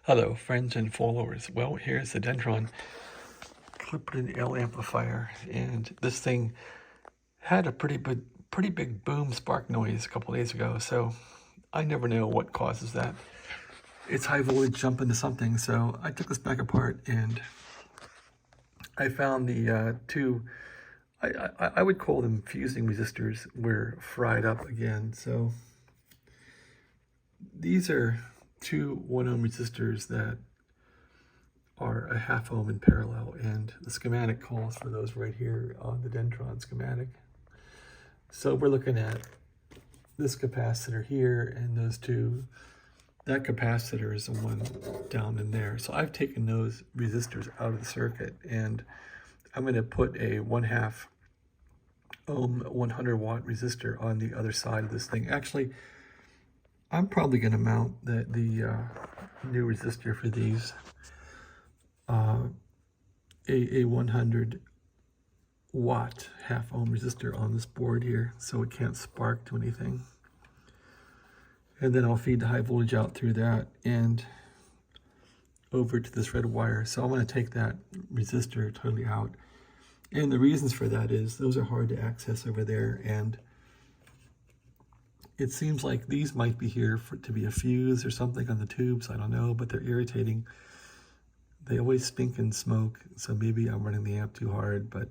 Hello, friends and followers. Well, here's the Dentron Clipperton L amplifier, and this thing had a pretty big boom spark noise a couple days ago, so I never know what causes that. It's high voltage jump into something, so I took this back apart and I found the two, I would call them fusing resistors, were fried up again. So these are two 1 ohm resistors that are a ½ ohm in parallel, and the schematic calls for those right here on the Dentron schematic. So we're looking at this capacitor here and those two. That capacitor is the one down in there. So I've taken those resistors out of the circuit, and I'm going to put a 1/2 ohm 100 watt resistor on the other side of this thing. Actually, I'm probably going to mount the new resistor for these, a 100 watt ½ ohm resistor on this board here, so it can't spark to anything. And then I'll feed the high voltage out through that and over to this red wire. So I'm going to take that resistor totally out. And the reasons for that is those are hard to access over there, and it seems like these might be here to be a fuse or something on the tubes. I don't know, but they're irritating. They always stink and smoke, so maybe I'm running the amp too hard, but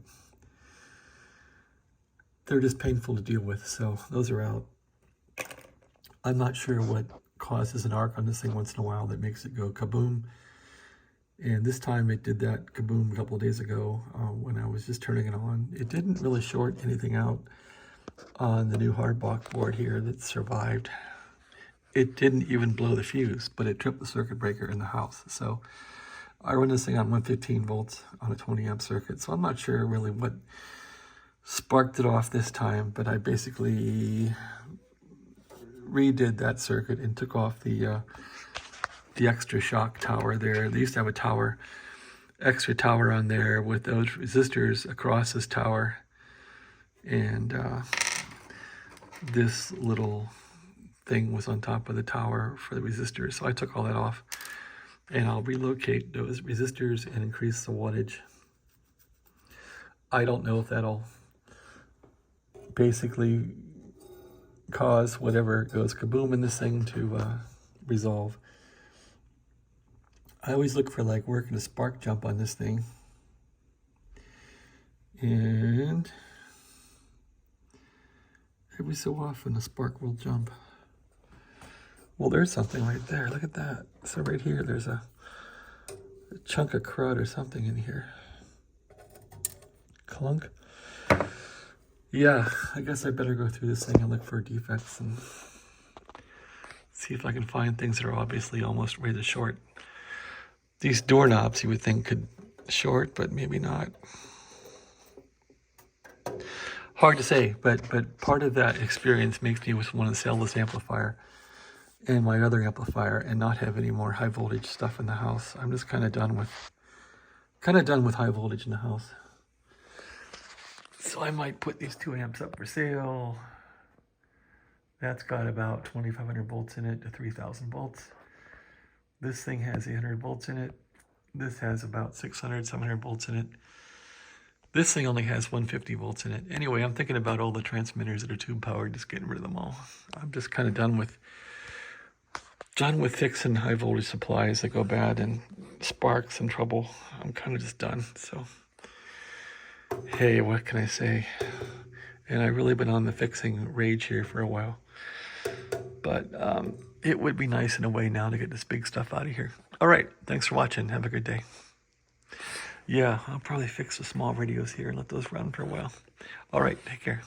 they're just painful to deal with, so those are out. I'm not sure what causes an arc on this thing once in a while that makes it go kaboom. And this time it did that kaboom a couple of days ago when I was just turning it on. It didn't really short anything out on the new Harbauch board here that survived. It didn't even blow the fuse, but it tripped the circuit breaker in the house. So I run this thing on 115 volts on a 20 amp circuit. So I'm not sure really what sparked it off this time, but I basically redid that circuit and took off the extra shock tower there. They used to have a extra tower on there with those resistors across this tower, and this little thing was on top of the tower for the resistors. So I took all that off, and I'll relocate those resistors and increase the wattage. I don't know if that'll basically cause whatever goes kaboom in this thing to resolve. I always look for like where can a spark jump on this thing, and every so often a spark will jump. Well, there's something right there. Look at that. So right here there's a chunk of crud or something in here. Clunk. Yeah, I guess I better go through this thing and look for defects and see if I can find things that are obviously almost ready to short. These doorknobs you would think could short, but maybe not. Hard to say, but part of that experience makes me want to sell this amplifier and my other amplifier and not have any more high voltage stuff in the house. I'm just kind of done with high voltage in the house. So I might put these 2 amps up for sale. That's got about 2,500 volts in it to 3,000 volts. This thing has 800 volts in it. This has about 600, 700 volts in it. This thing only has 150 volts in it. Anyway, I'm thinking about all the transmitters that are tube powered, just getting rid of them all. I'm just kind of done with fixing high voltage supplies that go bad and sparks and trouble. I'm kind of just done. So, hey, what can I say? And I've really been on the fixing rage here for a while. But it would be nice in a way now to get this big stuff out of here. All right, thanks for watching. Have a good day. Yeah, I'll probably fix the small radios here and let those run for a while. All right, take care.